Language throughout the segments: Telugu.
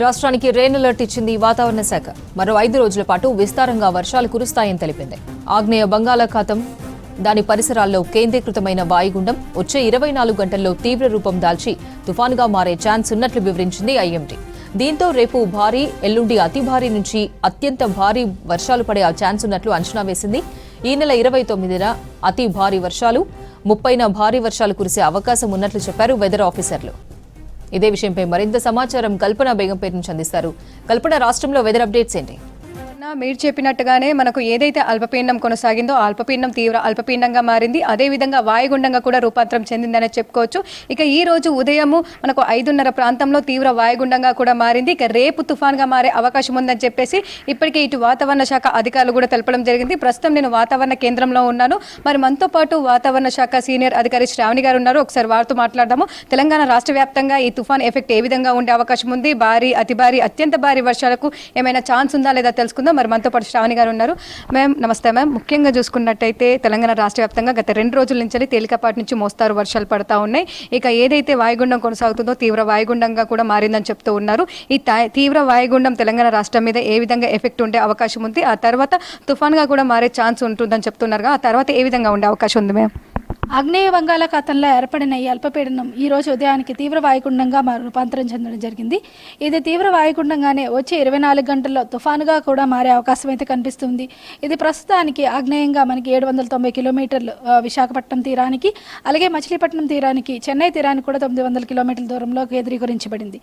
రాష్ట్రానికి రెయిన్ అలర్ట్ ఇచ్చింది వాతావరణ శాఖ. మరో 5 రోజుల పాటు విస్తారంగా వర్షాలు కురుస్తాయని తెలిపింది. ఆగ్నేయ బంగాళాఖాతం దాని పరిసరాల్లో కేంద్రీకృతమైన వాయుగుండం వచ్చే 24 గంటల్లో తీవ్ర రూపం దాల్చి తుఫానుగా మారే ఛాన్స్ ఉన్నట్లు వివరించింది ఐఎండీ. దీంతో రేపు భారీ, ఎల్లుండి అతి భారీ నుంచి అత్యంత భారీ వర్షాలు పడే ఛాన్స్ ఉన్నట్లు అంచనా వేసింది. ఈ నెల 29న అతి భారీ వర్షాలు, 30న భారీ వర్షాలు కురిసే అవకాశం ఉన్నట్లు చెప్పారు వెదర్ ఆఫీసర్లు. ఇదే విషయంపై మరింత సమాచారం కల్పన బేగంపేట నుంచి అందిస్తారు. కల్పన, రాష్ట్రంలో వెదర్ అప్డేట్స్ ఏంటి? మీరు చెప్పినట్టుగానే మనకు ఏదైతే అల్పపీడనం కొనసాగిందో అల్పపీడనం తీవ్ర అల్పపీడనంగా మారింది. అదేవిధంగా వాయుగుండంగా కూడా రూపాంతరం చెందిందని చెప్పుకోవచ్చు. ఇక ఈ రోజు ఉదయము మనకు 5:30 ప్రాంతంలో తీవ్ర వాయుగుండంగా కూడా మారింది. ఇక రేపు తుఫాన్గా మారే అవకాశం ఉందని చెప్పేసి ఇప్పటికే ఇటు వాతావరణ శాఖ అధికారులు కూడా తెలపడం జరిగింది. ప్రస్తుతం నేను వాతావరణ కేంద్రంలో ఉన్నాను. మరి మనతో పాటు వాతావరణ శాఖ సీనియర్ అధికారి శ్రావణి గారు ఉన్నారు. ఒకసారి వారితో మాట్లాడదాము. తెలంగాణ రాష్ట్ర వ్యాప్తంగా ఈ తుఫాన్ ఎఫెక్ట్ ఏ విధంగా ఉండే అవకాశం ఉంది, భారీ, అతి భారీ, అత్యంత భారీ వర్షాలకు ఏమైనా ఛాన్స్ ఉందా లేదా తెలుసుకుందాం. మరి మనతో పాటు శ్రావణి గారు ఉన్నారు. మ్యామ్ నమస్తే మ్యామ్. ముఖ్యంగా చూసుకున్నట్టయితే తెలంగాణ రాష్ట్ర వ్యాప్తంగా గత 2 రోజుల నుంచి తేలికపాటి నుంచి మోస్తారు వర్షాలు పడతా ఉన్నాయి. ఇక ఏదైతే వాయుగుండం కొనసాగుతుందో తీవ్ర వాయుగుండంగా కూడా మారిందని చెప్తూ ఉన్నారు. ఈ తీవ్ర వాయుగుండం తెలంగాణ రాష్ట్రం మీద ఏ విధంగా ఎఫెక్ట్ ఉండే అవకాశం ఉంది, ఆ తర్వాత తుఫాన్గా కూడా మారే ఛాన్స్ ఉంటుందని చెప్తున్నారు. ఆ తర్వాత ఏ విధంగా ఉండే అవకాశం ఉంది మ్యామ్? ఆగ్నేయ బంగాళాఖాతంలో ఏర్పడిన ఈ అల్పపీడనం ఈ రోజు ఉదయానికి తీవ్ర వాయుగుండంగా రూపాంతరం చెందడం జరిగింది. ఇది తీవ్ర వాయుగుండంగానే వచ్చే 24 గంటల్లో తుఫానుగా కూడా మారే అవకాశం అయితే కనిపిస్తుంది. ఇది ప్రస్తుతానికి ఆగ్నేయంగా మనకి 790 కిలోమీటర్లు విశాఖపట్నం తీరానికి, అలాగే మచిలీపట్నం తీరానికి, చెన్నై తీరానికి కూడా 900 కిలోమీటర్ల దూరంలో కేంద్రీకరించబడింది.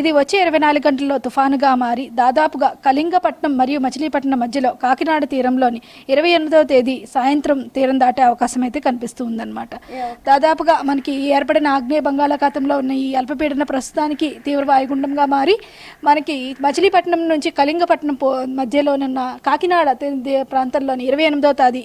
ఇది వచ్చే 24 గంటల్లో తుఫానుగా మారి దాదాపుగా కళింగపట్నం మరియు మచిలీపట్నం మధ్యలో కాకినాడ తీరంలోని 28వ తేదీ సాయంత్రం తీరం దాటే అవకాశం అయితే కనిపిస్తుంది. దాదాపుగా మనకి ఏర్పడిన ఆగ్నేయ బంగాళాఖాతంలో ఉన్న ఈ అల్పపీడన ప్రస్తుతానికి తీవ్ర వాయుగుండంగా మారి మనకి మచిలీపట్నం నుంచి కళింగపట్నం మధ్యలోనున్న కాకినాడ ప్రాంతంలోని 28వ తేదీ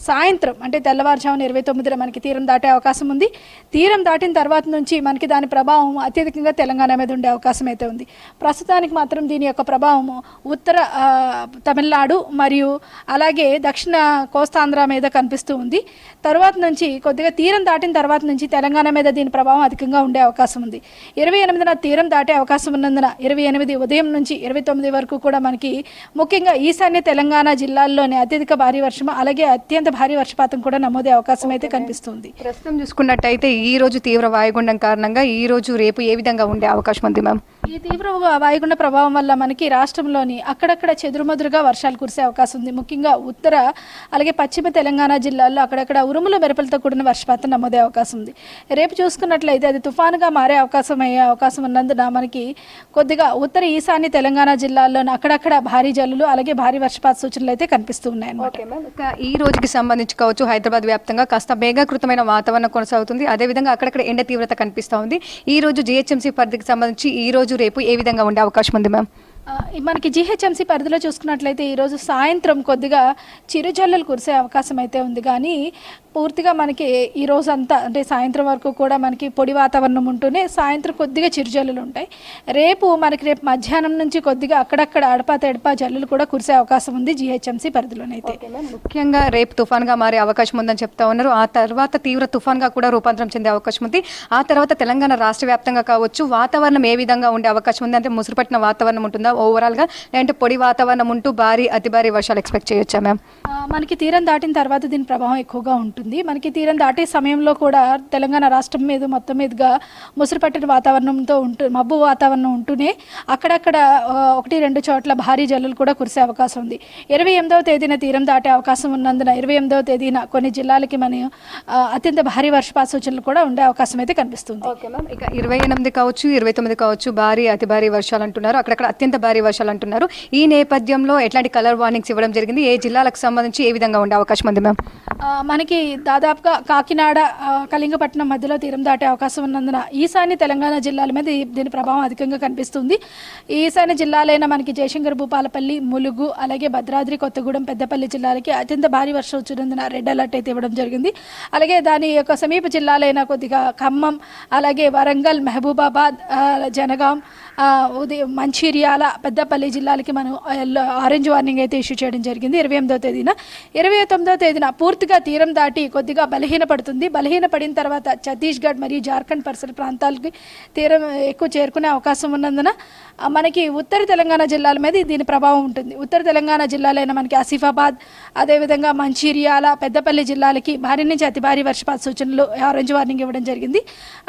సాయంత్రం అంటే తెల్లవారుజామున 29న మనకి తీరం దాటే అవకాశం ఉంది. తీరం దాటిన తర్వాత నుంచి మనకి దాని ప్రభావం అత్యధికంగా తెలంగాణ మీద ఉండే అవకాశం అయితే ఉంది. ప్రస్తుతానికి మాత్రం దీని యొక్క ప్రభావం ఉత్తర తమిళనాడు మరియు అలాగే దక్షిణ కోస్తాంధ్ర మీద కనిపిస్తూ ఉంది. తర్వాత నుంచి కొద్దిగా తీరం దాటిన తర్వాత నుంచి తెలంగాణ మీద దీని ప్రభావం అధికంగా ఉండే అవకాశం ఉంది. 28న తీరం దాటే అవకాశం ఉన్నందున 28 ఉదయం నుంచి 29 వరకు కూడా మనకి ముఖ్యంగా ఈశాన్య తెలంగాణ జిల్లాల్లోనే అత్యధిక భారీ వర్షం, అలాగే అత్యంత భారీ వర్షపాతం కూడా నమోదే అవకాశం అయితే కనిపిస్తుంది. ప్రస్తుతం చూసుకున్నట్టయితే ఈ రోజు తీవ్ర వాయుగుండం కారణంగా ఈ రోజు రేపు ఏ విధంగా ఉండే అవకాశం ఉంది మ్యామ్? ఈ తీవ్ర వాయుగుండ ప్రభావం వల్ల మనకి రాష్ట్రంలోని అక్కడక్కడ చెదురుమదురుగా వర్షాలు కురిసే అవకాశం ఉంది. ముఖ్యంగా ఉత్తర అలాగే పశ్చిమ తెలంగాణ జిల్లాల్లో అక్కడక్కడ ఉరుముల మెరుపులతో కూడిన వర్షపాతం నమోదే అవకాశం ఉంది. రేపు చూసుకున్నట్లయితే అది తుఫానుగా మారే అవకాశం ఉన్నందున మనకి కొద్దిగా ఉత్తర ఈశాన్య తెలంగాణ జిల్లాల్లోని అక్కడక్కడ భారీ జల్లులు అలాగే భారీ వర్షపాత సూచనలు అయితే కనిపిస్తూ ఉన్నాయి అన్నమాట. ఈ రోజుకి సంబంధించి కావచ్చు హైదరాబాద్ వ్యాప్తంగా కాస్త మేఘాకృతమైన వాతావరణం కొనసాగుతుంది. అదేవిధంగా అక్కడక్కడ ఎండ తీవ్రత కనిపిస్తూ ఉంది. ఈ రోజు జిహెచ్ఎంసీ పరిధికి సంబంధించి ఈ రోజు రేపు ఏ విధంగా ఉండే అవకాశం ఉంది మ్యామ్? మనకి జిహెచ్ఎంసీ పరిధిలో చూసుకున్నట్లయితే ఈరోజు సాయంత్రం కొద్దిగా చిరుజల్లులు కురిసే అవకాశం అయితే ఉంది. కానీ పూర్తిగా మనకి ఈ రోజు అంతా అంటే సాయంత్రం వరకు కూడా మనకి పొడి వాతావరణం ఉంటూనే సాయంత్రం కొద్దిగా చిరుజల్లులు ఉంటాయి. రేపు మధ్యాహ్నం నుంచి కొద్దిగా అక్కడక్కడ అడపా జల్లులు కూడా కురిసే అవకాశం ఉంది జిహెచ్ఎంసీ పరిధిలోనైతే. ముఖ్యంగా రేపు తుఫాన్గా మారే అవకాశం ఉందని చెప్తా ఉన్నారు. ఆ తర్వాత తీవ్ర తుఫాన్గా కూడా రూపాంతరం చెందే అవకాశం ఉంది. ఆ తర్వాత తెలంగాణ రాష్ట్ర వ్యాప్తంగా కావచ్చు వాతావరణం ఏ విధంగా ఉండే అవకాశం ఉంది? అంటే ముసురుపట్టిన వాతావరణం ఉంటుందా ఓవరాల్గా, లేదంటే పొడి వాతావరణం ఉంటూ భారీ, అతి భారీ వర్షాలు ఎక్స్పెక్ట్ చేయొచ్చా మ్యామ్? మనకి తీరం దాటిన తర్వాత దీని ప్రభావం ఎక్కువగా ఉంటుంది. మనకి తీరం దాటే సమయంలో కూడా తెలంగాణ రాష్ట్రం మీద మొత్తం మీదుగా ముసురు పట్టిన వాతావరణంతో మబ్బు వాతావరణం ఉంటూనే అక్కడక్కడ 1-2 చోట్ల భారీ జల్లులు కూడా కురిసే అవకాశం ఉంది. 28వ తేదీన తీరం దాటే అవకాశం ఉన్నందున 28వ తేదీన కొన్ని జిల్లాలకి మన అత్యంత భారీ వర్షపాత సూచనలు కూడా ఉండే అవకాశం అయితే కనిపిస్తుంది. ఇక 28 కావచ్చు 29 కావచ్చు భారీ, అతి భారీ వర్షాలు అంటున్నారు. అక్కడక్కడ అత్యంత భారీ వర్షాలు అంటున్నారు. ఈ నేపథ్యంలో ఎట్లాంటి కలర్ వార్నింగ్స్ ఇవ్వడం జరిగింది? ఏ జిల్లాలకు సంబంధించి ఏ విధంగా ఉండే అవకాశం ఉంది మ్యామ్? మనకి దాదాపుగా కాకినాడ, కళింగపట్నం మధ్యలో తీరం దాటే అవకాశం ఉన్నందున ఈశాన్య తెలంగాణ జిల్లాల మీద దీని ప్రభావం అధికంగా కనిపిస్తుంది. ఈశాన్య జిల్లాలైన మనకి జయశంకర్, భూపాలపల్లి, ములుగు, అలాగే భద్రాద్రి కొత్తగూడెం, పెద్దపల్లి జిల్లాలకి అత్యంత భారీ వర్షం వచ్చినందున రెడ్ అలర్ట్ అయితే ఇవ్వడం జరిగింది. అలాగే దాని యొక్క సమీప జిల్లాలైన కొద్దిగా ఖమ్మం, అలాగే వరంగల్, మహబూబాబాద్, జనగాం, ఉదయం మంచిర్యాల పెద్దపల్లి జిల్లాలకి మనం ఆరెంజ్ వార్నింగ్ అయితే ఇష్యూ చేయడం జరిగింది 28వ తేదీన. 29వ తేదీన పూర్తిగా తీరం దాటి కొద్దిగా బలహీనపడుతుంది. బలహీనపడిన తర్వాత ఛత్తీస్గఢ్ మరియు జార్ఖండ్ పరిసర ప్రాంతాలకి తీరం ఎక్కువ చేరుకునే అవకాశం ఉన్నందున మనకి ఉత్తర తెలంగాణ జిల్లాల మీద దీని ప్రభావం ఉంటుంది. ఉత్తర తెలంగాణ జిల్లాలైన మనకి ఆసిఫాబాద్, అదేవిధంగా మంచిర్యాల, పెద్దపల్లి జిల్లాలకి భారీ నుంచి అతి భారీ వర్షపాత సూచనలు ఆరెంజ్ వార్నింగ్ ఇవ్వడం జరిగింది.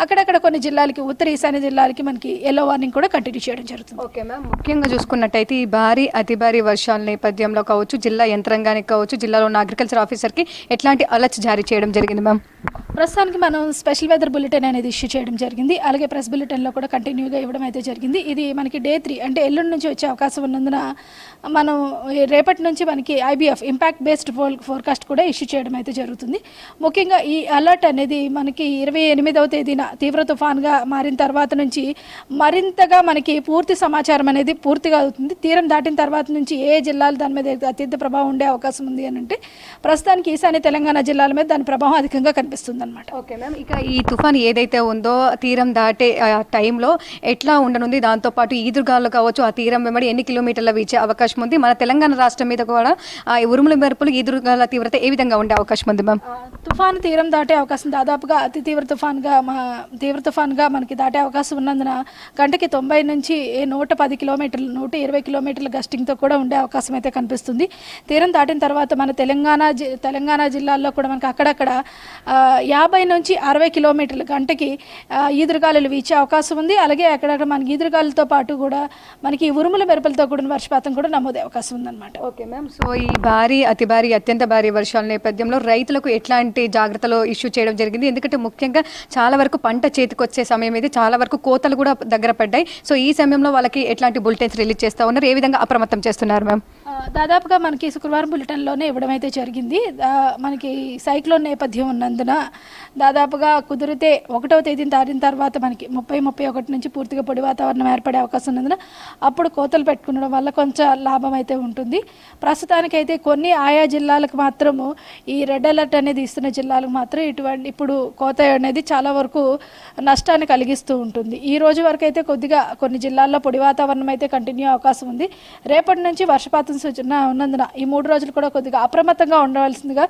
అక్కడక్కడ కొన్ని జిల్లాలకి, ఉత్తర ఈశాన్య జిల్లాలకి మనకి ఎల్లో వార్నింగ్ కూడా కంటిన్యూ చేయడం జరుగుతుంది. ఓకే మ్యామ్, ముఖ్యంగా చూసుకున్నట్టయితే ఈ భారీ అతి భారీ వర్షాల నేపథ్యంలో కావచ్చు, జిల్లా యంత్రాంగానికి కావచ్చు, జిల్లాలో ఉన్న అగ్రికల్చర్ ఆఫీసర్కి ఎట్లాంటి అలర్ట్స్ జారీ చేయడం జరిగింది మ్యామ్? ప్రస్తుతానికి మనం స్పెషల్ వెదర్ బులెటిన్ అనేది ఇష్యూ చేయడం జరిగింది. అలాగే ప్రెస్ బులెటిన్లో కూడా కంటిన్యూగా ఇవ్వడం అయితే జరిగింది. ఇది మనకి డే 3 అంటే ఎల్లుండి నుంచి వచ్చే అవకాశం ఉన్నందున మనం రేపటి నుంచి మనకి ఐబీఎఫ్ ఇంపాక్ట్ బేస్డ్ ఫోర్కాస్ట్ కూడా ఇష్యూ చేయడం అయితే జరుగుతుంది. ముఖ్యంగా ఈ అలర్ట్ అనేది మనకి 28వ తేదీన తీవ్ర తుఫాన్గా మారిన తర్వాత నుంచి మరింతగా మనకి పూర్తి సమాచారం అనేది పూర్తిగా అవుతుంది. తీరం దాటిన తర్వాత నుంచి ఏ జిల్లాలు దాని మీద అత్యంత ప్రభావం ఉండే అవకాశం ఉంది అని అంటే ప్రస్తుతానికి ఈశాన్య తెలంగాణ జిల్లాల మీద దాని ప్రభావం అధికంగా కనిపిస్తుంది అనమాట. ఓకే మ్యామ్, ఇక ఈ తుఫాన్ ఏదైతే ఉందో తీరం దాటే టైంలో ఎట్లా ఉండనుంది, దాంతోపాటు ఈదురుగాలు కావచ్చు ఆ తీరం వెంబడి ఎన్ని కిలోమీటర్ల వీచే అవకాశం ఉంది, మన తెలంగాణ రాష్ట్రం మీద కూడా ఉరుముల మెరుపులు ఈదురుగాల తీవ్రత ఏ విధంగా ఉండే అవకాశం ఉంది మ్యామ్? తుఫాను తీరం దాటే అవకాశం దాదాపుగా అతి తీవ్ర తుఫాన్గా మనకి దాటే అవకాశం ఉన్నందున గంటకి 90 నుంచి 110 కిలోమీటర్లు 120 కిలోమీటర్ల గస్టింగ్తో కూడా ఉండే అవకాశం అయితే కనిపిస్తుంది. తీరం దాటిన తర్వాత మన తెలంగాణ జిల్లాల్లో కూడా మనకి అక్కడక్కడ 50 నుంచి 60 కిలోమీటర్ల గంటకి ఈదురుగాలులు వీచే అవకాశం ఉంది. అలాగే అక్కడక్కడ మనకి ఈదురుగాలులతో పాటు కూడా మనకి ఉరుముల మెరుపులతో కూడిన వర్షపాతం కూడా నమోదే అవకాశం ఉందన్నమాట. ఓకే మ్యామ్, సో ఈ భారీ అతి భారీ అత్యంత భారీ వర్షాల నేపథ్యంలో రైతులకు ఎట్లాంటి జాగ్రత్తలు ఇష్యూ చేయడం జరిగింది? ఎందుకంటే ముఖ్యంగా చాలా వరకు పంట చేతికి వచ్చే సమయం ఇది, చాలా వరకు కోతలు కూడా దగ్గర పడ్డాయి. సో ఈ సమయంలో వాళ్ళకి ఎట్లాంటి బులెటిన్స్ రిలీజ్ చేస్తూ ఉన్నారు, ఏ విధంగా అప్రమత్తం చేస్తున్నారు మ్యామ్? దాదాపుగా మనకి శుక్రవారం బులెటిన్లోనే ఇవ్వడం అయితే జరిగింది. మనకి సైక్లోన్ నేపథ్యం ఉన్నందున దాదాపుగా కుదిరితే 1వ తేదీన దాటిన తర్వాత మనకి 30-31 నుంచి పూర్తిగా పొడి వాతావరణం ఏర్పడే అవకాశం ఉన్నందున అప్పుడు కోతలు పెట్టుకునడం వల్ల కొంచెం లాభం అయితే ఉంటుంది. ప్రస్తుతానికైతే కొన్ని ఆయా జిల్లాలకు మాత్రము ఈ రెడ్ అలర్ట్ అనేది ఇస్తున్న జిల్లాలకు మాత్రం ఇప్పుడు కోత అనేది చాలా వరకు నష్టాన్ని కలిగిస్తూ ఉంటుంది. ఈ రోజు వరకు అయితే కొద్దిగా కొన్ని జిల్లాల్లో పొడి వాతావరణం అయితే కంటిన్యూ అవకాశం ఉంది. రేపటి నుంచి వర్షపాతం సూచన ఉన్నందున ఈ 3 రోజులు కూడా కొద్దిగా అప్రమత్తంగా ఉండవలసిందిగా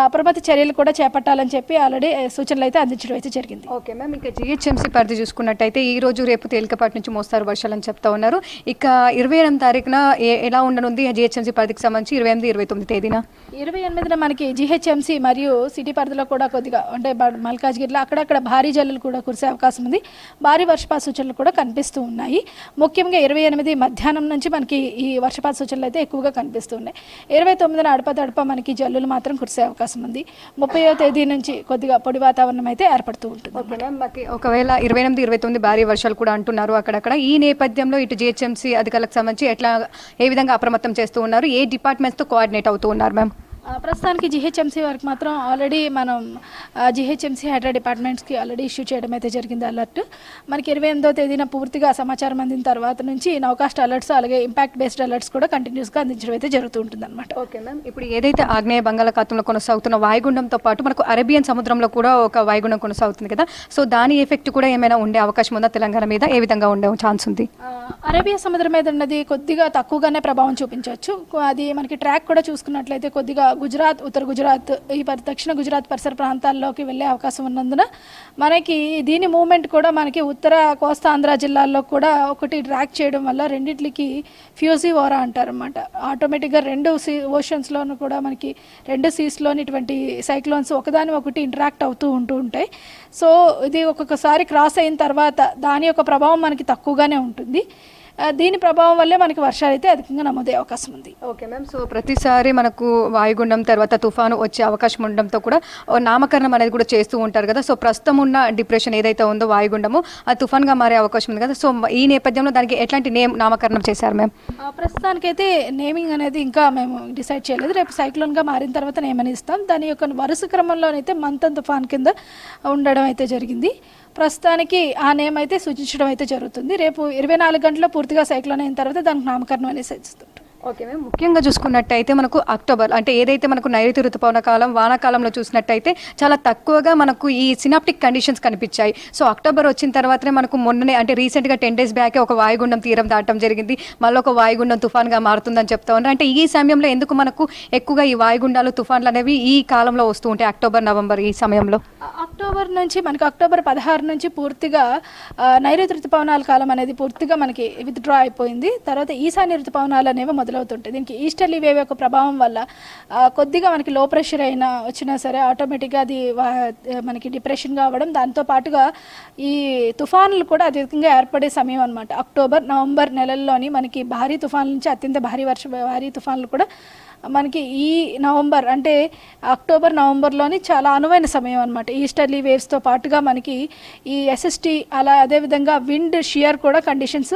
అప్రమత్త చర్యలు కూడా చేపట్టాలని చెప్పి ఆల్రెడీ సూచనలు అయితే అందించడం అయితే జరిగింది. ఓకే మ్యామ్, ఇక జిహెచ్ఎంసీ పరిధి చూసుకున్నట్టయితే ఈ రోజు రేపు తేలికపాటి నుంచి మోస్తారు వర్షాలు అని చెప్తా ఉన్నారు. ఇక 28వ తారీఖున ఎలా ఉండనుంది జిహెచ్ఎంసీ పరిధికి సంబంధించి 28-29 తేదీన? 28న మనకి జిహెచ్ఎంసీ మరియు సిటీ పరిధిలో కూడా కొద్దిగా అంటే మల్కాజ్గిరిలో అక్కడక్కడ భారీ జల్లులు కూడా కురిసే అవకాశం ఉంది. భారీ వర్షపాత సూచనలు కూడా కనిపిస్తూ ఉన్నాయి. ముఖ్యంగా 28 మధ్యాహ్నం నుంచి మనకి ఈ వర్షపాత సూచనలు అయితే ఎక్కువగా కనిపిస్తూ ఉన్నాయి. 29న అడపదడప మనకి జల్లులు మాత్రం కురిసే అవకాశం ఉంది. 30వ తేదీ నుంచి కొద్దిగా పొడి వాతావరణం అయితే ఏర్పడుతూ ఉంటుంది. ఓకే మ్యామ్, ఒకవేళ 28-29 భారీ వర్షాలు కూడా అంటున్నారు అక్కడక్కడ. ఈ నేపథ్యంలో ఇటు జిహెచ్ఎంసీ అధికారులకు సంబంధించి ఏ విధంగా అప్రమత్తం చేస్తూ ఉన్నారు, ఏ డిపార్ట్మెంట్స్తో కోఆర్డినేట్ అవుతూ ఉన్నారు మ్యామ్? ప్రస్తుతానికి జిహెచ్ఎంసీ వరకు మాత్రం ఆల్రెడీ మనం జిహెచ్ఎంసీ హైడ్రా డిపార్ట్మెంట్స్కి ఆల్రెడీ ఇష్యూ చేయడం అయితే జరిగింది అలర్ట్. మనకి 28వ తేదీన పూర్తిగా సమాచారం అందిన తర్వాత నుంచి నౌకాస్ట్ అలర్ట్స్ అలాగే ఇంపాక్ట్ బేస్డ్ అలర్ట్స్ కూడా కంటిన్యూస్గా అందించడం అయితే జరుగుతూ ఉంటుంది అనమాట. ఓకే మ్యామ్, ఇప్పుడు ఏదైతే ఆగ్నేయ బంగాళాఖాతంలో కొనసాగుతున్న వాయుగుండంతో పాటు మనకు అరేబియన్ సముద్రంలో కూడా ఒక వాయుగుండం కొనసాగుతుంది కదా, సో దాని ఎఫెక్ట్ కూడా ఏమైనా ఉండే అవకాశం ఉందా తెలంగాణ మీద? ఏ విధంగా ఉండే ఛాన్స్ ఉంది? అరేబియా సముద్రం మీద ఉన్నది కొద్దిగా తక్కువగానే ప్రభావం చూపించవచ్చు. అది మనకి ట్రాక్ కూడా చూసుకున్నట్లయితే కొద్దిగా గుజరాత్, ఉత్తర గుజరాత్, ఈ దక్షిణ గుజరాత్ పరిసర ప్రాంతాల్లోకి వెళ్ళే అవకాశం ఉన్నందున మనకి దీని మూవ్మెంట్ కూడా మనకి ఉత్తర కోస్తాంధ్ర జిల్లాల్లో కూడా ఒకటి ట్రాక్ చేయడం వల్ల రెండిట్లకి ఫ్యూజీ ఓరా అంటారన్నమాట. ఆటోమేటిక్గా 2 ఓషన్స్లోనూ కూడా మనకి 2 సీస్లోని ఇటువంటి సైక్లోన్స్ ఒకదాని ఒకటి ఇంటరాక్ట్ అవుతూ ఉంటాయి. సో ఇది ఒక్కొక్కసారి క్రాస్ అయిన తర్వాత దాని యొక్క ప్రభావం మనకి తక్కువగానే ఉంటుంది. దీని ప్రభావం వల్లే మనకి వర్షాలు అయితే అధికంగా నమోదే అవకాశం ఉంది. ఓకే మ్యామ్, సో ప్రతిసారి మనకు వాయుగుండం తర్వాత తుఫాను వచ్చే అవకాశం ఉండడంతో కూడా నామకరణం అనేది కూడా చేస్తూ ఉంటారు కదా, సో ప్రస్తుతం ఉన్న డిప్రెషన్ ఏదైతే ఉందో వాయుగుండము అది తుఫాన్గా మారే అవకాశం ఉంది కదా, సో ఈ నేపథ్యంలో దానికి ఎట్లాంటి నామకరణం చేశారు మ్యామ్? ప్రస్తుతానికైతే నేమింగ్ అనేది ఇంకా మేము డిసైడ్ చేయలేదు. రేపు సైక్లోన్గా మారిన తర్వాత నేమ్ అని ఇస్తాం. దాని యొక్క వరుస క్రమంలోనైతే మంతన్ తుఫాన్ కింద ఉండడం అయితే జరిగింది. ప్రస్తుతానికి ఆ నేమ్ అయితే సూచించడం అయితే జరుగుతుంది. రేపు 24 గంటల్లో పూర్తిగా సైక్లోన్ అయిన తర్వాత దానికి నామకరణం అనేది సూచిస్తుంటాం. ఓకే మేము ముఖ్యంగా చూసుకున్నట్టయితే మనకు అక్టోబర్ అంటే ఏదైతే మనకు నైరుతి ఋతుపవన కాలం వానాకాలంలో చూసినట్టయితే చాలా తక్కువగా మనకు ఈ సినాప్టిక్ కండిషన్స్ కనిపించాయి. సో అక్టోబర్ వచ్చిన తర్వాతనే మనకు మొన్ననే అంటే రీసెంట్గా 10 days బ్యాకే ఒక వాయుగుండం తీరం దాటడం జరిగింది. మళ్ళీ ఒక వాయుగుండం తుఫాన్గా మారుతుందని చెప్తా ఉన్నారు. అంటే ఈ సమయంలో ఎందుకు మనకు ఎక్కువగా ఈ వాయుగుండాలు తుఫాన్లు అనేవి ఈ కాలంలో వస్తూ ఉంటాయి, అక్టోబర్ నవంబర్ ఈ సమయంలో? అక్టోబర్ నుంచి మనకు అక్టోబర్ 16 నుంచి పూర్తిగా నైరుతి ఋతుపవనాల కాలం అనేది పూర్తిగా మనకి విత్డ్రా అయిపోయింది. తర్వాత ఈశాన్య ఋతుపవనాలు అనేవి మొదలవుతుంటాయి. దీనికి ఈస్టర్లీ వేవ్ యొక్క ప్రభావం వల్ల కొద్దిగా మనకి లో ప్రెషర్ అయినా వచ్చినా సరే ఆటోమేటిక్గా అది మనకి డిప్రెషన్గా అవ్వడం, దాంతో పాటుగా ఈ తుఫాన్లు కూడా అధికంగా ఏర్పడే సమయం అనమాట. అక్టోబర్ నవంబర్ నెలల్లోని మనకి భారీ తుఫాన్ల నుంచి అత్యంత భారీ తుఫాన్లు కూడా మనకి ఈ నవంబర్ అంటే అక్టోబర్ నవంబర్లోని చాలా అనువైన సమయం అనమాట. ఈస్టర్లీ వేవ్స్తో పాటుగా మనకి ఈ ఎస్ఎస్టీ అలా అదేవిధంగా విండ్ షియర్ కూడా కండిషన్స్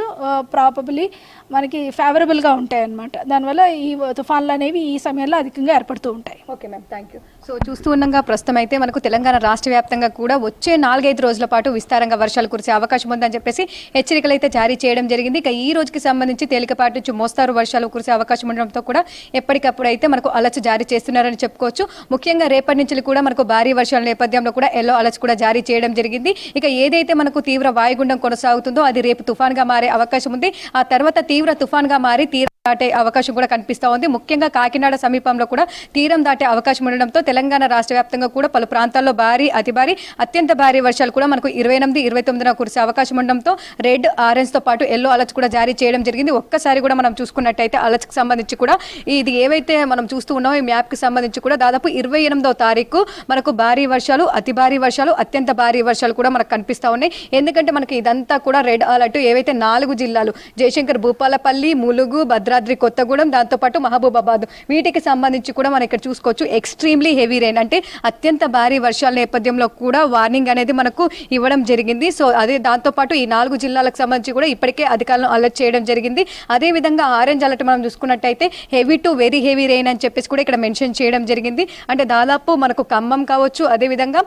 ప్రాబబ్లీ మనకి ఫేవరబుల్గా ఉంటాయి అన్నమాట. దానివల్ల ఈ తుఫాన్లు అనేవి ఈ సమయంలో అధికంగా ఏర్పడుతూ ఉంటాయి. Okay ma'am, thank you. So చూస్తూ ఉండగా ప్రస్తుతం అయితే మనకు తెలంగాణ రాష్ట్ర వ్యాప్తంగా కూడా వచ్చే 4-5 రోజుల పాటు విస్తారంగా వర్షాలు కురిసే అవకాశం ఉందని చెప్పేసి హెచ్చరికలు అయితే జారీ చేయడం జరిగింది. ఇక ఈ రోజుకి సంబంధించి తేలికపాటి నుంచి మోస్తారు వర్షాలు కురిసే అవకాశం ఉండడంతో కూడా ఎప్పటికప్పుడు అయితే మనకు అలర్ట్ జారీ చేస్తున్నారని చెప్పుకోవచ్చు. ముఖ్యంగా రేపటి నుంచి కూడా మనకు భారీ వర్షాల నేపథ్యంలో కూడా ఎల్లో అలర్ట్ కూడా జారీ చేయడం జరిగింది. ఇక ఏదైతే మనకు తీవ్ర వాయుగుండం కొనసాగుతుందో అది రేపు తుఫాన్గా మారే అవకాశం ఉంది. ఆ తర్వాత తీవ్ర తుఫాన్గా మారి దాటే అవకాశం కూడా కనిపిస్తూ ఉంది. ముఖ్యంగా కాకినాడ సమీపంలో కూడా తీరం దాటే అవకాశం ఉండడంతో తెలంగాణ రాష్ట్ర వ్యాప్తంగా కూడా పలు ప్రాంతాల్లో భారీ అతి భారీ అత్యంత భారీ వర్షాలు కూడా మనకు 28-29న కురిసే అవకాశం ఉండడంతో రెడ్ ఆరెంజ్ తో పాటు ఎల్లో అలర్ట్స్ కూడా జారీ చేయడం జరిగింది. ఒక్కసారి కూడా మనం చూసుకున్నట్టయితే అలర్ట్స్ కి సంబంధించి కూడా ఇది ఏవైతే మనం చూస్తూ ఉన్నామో ఈ మ్యాప్ కి సంబంధించి కూడా దాదాపు 28వ తారీఖు మనకు భారీ వర్షాలు, అతి భారీ వర్షాలు, అత్యంత భారీ వర్షాలు కూడా మనకు కనిపిస్తూ ఉన్నాయి. ఎందుకంటే మనకి ఇదంతా కూడా రెడ్ అలర్ట్ ఏవైతే 4 జిల్లాలు జయశంకర్, భూపాలపల్లి, ములుగు, భద్రాద్రి కొత్తగూడెం, దాంతోపాటు మహబూబాబాద్ వీటికి సంబంధించి కూడా మనం ఇక్కడ చూసుకోవచ్చు ఎక్స్ట్రీమ్లీ హెవీ రెయిన్ అంటే అత్యంత భారీ వర్షాల నేపథ్యంలో కూడా వార్నింగ్ అనేది మనకు ఇవ్వడం జరిగింది. సో అదే దాంతోపాటు ఈ 4 జిల్లాలకు సంబంధించి కూడా ఇప్పటికే అధికారులను అలర్ట్ చేయడం జరిగింది. అదేవిధంగా ఆరెంజ్ అలర్ట్ మనం చూసుకున్నట్టయితే heavy to very heavy rain అని చెప్పేసి కూడా ఇక్కడ మెన్షన్ చేయడం జరిగింది. అంటే దాదాపు మనకు ఖమ్మం కావచ్చు, అదేవిధంగా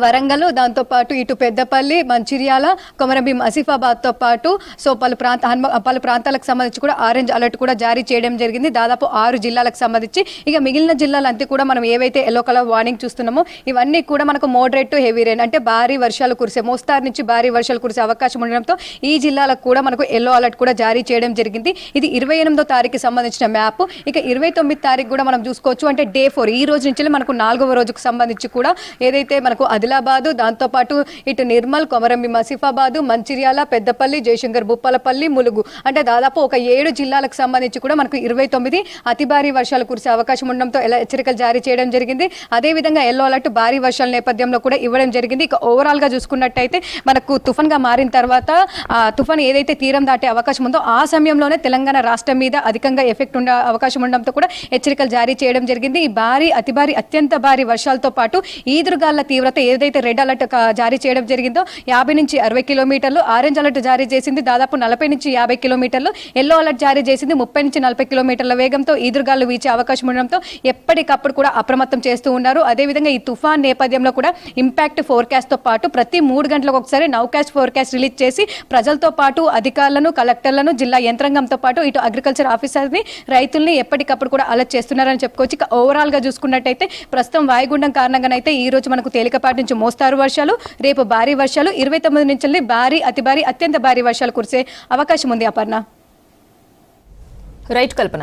వరంగల్, దాంతోపాటు ఇటు పెద్దపల్లి, మంచిర్యాల, కొమరంభీం, ఆసిఫాబాద్తో పాటు సో పలు ప్రాంతాలకు సంబంధించి కూడా ఆరెంజ్ అలర్ట్ కూడా జారీ చేయడం జరిగింది. దాదాపు 6 జిల్లాలకు సంబంధించి. ఇక మిగిలిన జిల్లాలంతా కూడా మనం ఏవైతే ఎల్లో కలర్ వార్నింగ్ చూస్తున్నామో ఇవన్నీ కూడా మనకు మోడరేట్ టు హెవీ రెయిన్ అంటే భారీ వర్షాలు కురిసే మోస్తారు నుంచి భారీ వర్షాలు కురిసే అవకాశం ఉండడంతో ఈ జిల్లాలకు కూడా మనకు ఎల్లో అలర్ట్ కూడా జారీ చేయడం జరిగింది. ఇది 28వ తారీఖుకి సంబంధించిన మ్యాప్. ఇక 29వ తారీఖు కూడా మనం చూసుకోవచ్చు. అంటే డే 4 ఈ రోజు నుంచి మనకు 4వ రోజుకు సంబంధించి కూడా ఏదైతే మనకు ఆదిలాబాదు, దాంతోపాటు ఇటు నిర్మల్, కొమరంభీం, ఆసిఫాబాదు, మంచిర్యాల, పెద్దపల్లి, జయశంకర్, భూపాలపల్లి, ములుగు అంటే దాదాపు ఒక 7 జిల్లాలకు సంబంధించి కూడా మనకు 29 అతి భారీ వర్షాలు కురిసే అవకాశం ఉండడంతో హెచ్చరికలు జారీ చేయడం జరిగింది. అదేవిధంగా ఎల్లో అలర్ట్ భారీ వర్షాల నేపథ్యంలో కూడా ఇవ్వడం జరిగింది. ఇక ఓవరాల్ గా చూసుకున్నట్టయితే మనకు తుఫాన్ గా మారిన తర్వాత తుఫాన్ ఏదైతే తీరం దాటే అవకాశం ఉందో ఆ సమయంలోనే తెలంగాణ రాష్ట్రం మీద అధికంగా ఎఫెక్ట్ ఉండే అవకాశం ఉండడంతో కూడా హెచ్చరికలు జారీ చేయడం జరిగింది. ఈ భారీ అతి భారీ అత్యంత భారీ వర్షాలతో పాటు ఈదురుగాళ్ల తీవ్రత ఏదైతే రెడ్ అలర్ట్ జారీ చేయడం జరిగిందో 50-60 కిలోమీటర్లు, ఆరెంజ్ అలర్ట్ జారీ చేసింది దాదాపు 40-50 కిలోమీటర్లు, ఎల్లో అలర్ట్ జారీ చేసింది 30-40 కిలోమీటర్ల వేగంతో ఈదురుగాలు వీచే అవకాశం ఉండడంతో ఎప్పటికప్పుడు కూడా అప్రమత్తం చేస్తూ ఉన్నారు. అదేవిధంగా ఈ తుఫాన్ నేపథ్యంలో కూడా ఇంపాక్ట్ ఫోర్కాస్ట్ తో పాటు ప్రతి 3 గంటలకు ఒకసారి నౌకాస్ట్ ఫోర్కాస్ట్ రిలీజ్ చేసి ప్రజలతో పాటు అధికారులను, కలెక్టర్లను, జిల్లా యంత్రాంగంతో పాటు ఇటు అగ్రికల్చర్ ఆఫీసర్ని, రైతుల్ని ఎప్పటికప్పుడు కూడా అలర్ట్ చేస్తున్నారని చెప్పుకోవచ్చు. ఇక ఓవరాల్ గా చూసుకున్నట్టయితే ప్రస్తుతం వాయుగుండం కారణంగానైతే ఈ రోజు మనకు తేలికపాటి నుంచి మోస్తారు వర్షాలు, రేపు భారీ వర్షాలు, 29 నుంచి భారీ అతి భారీ అత్యంత భారీ వర్షాలు కురిసే అవకాశం ఉంది. అపర్ణ. రైట్ కల్పన.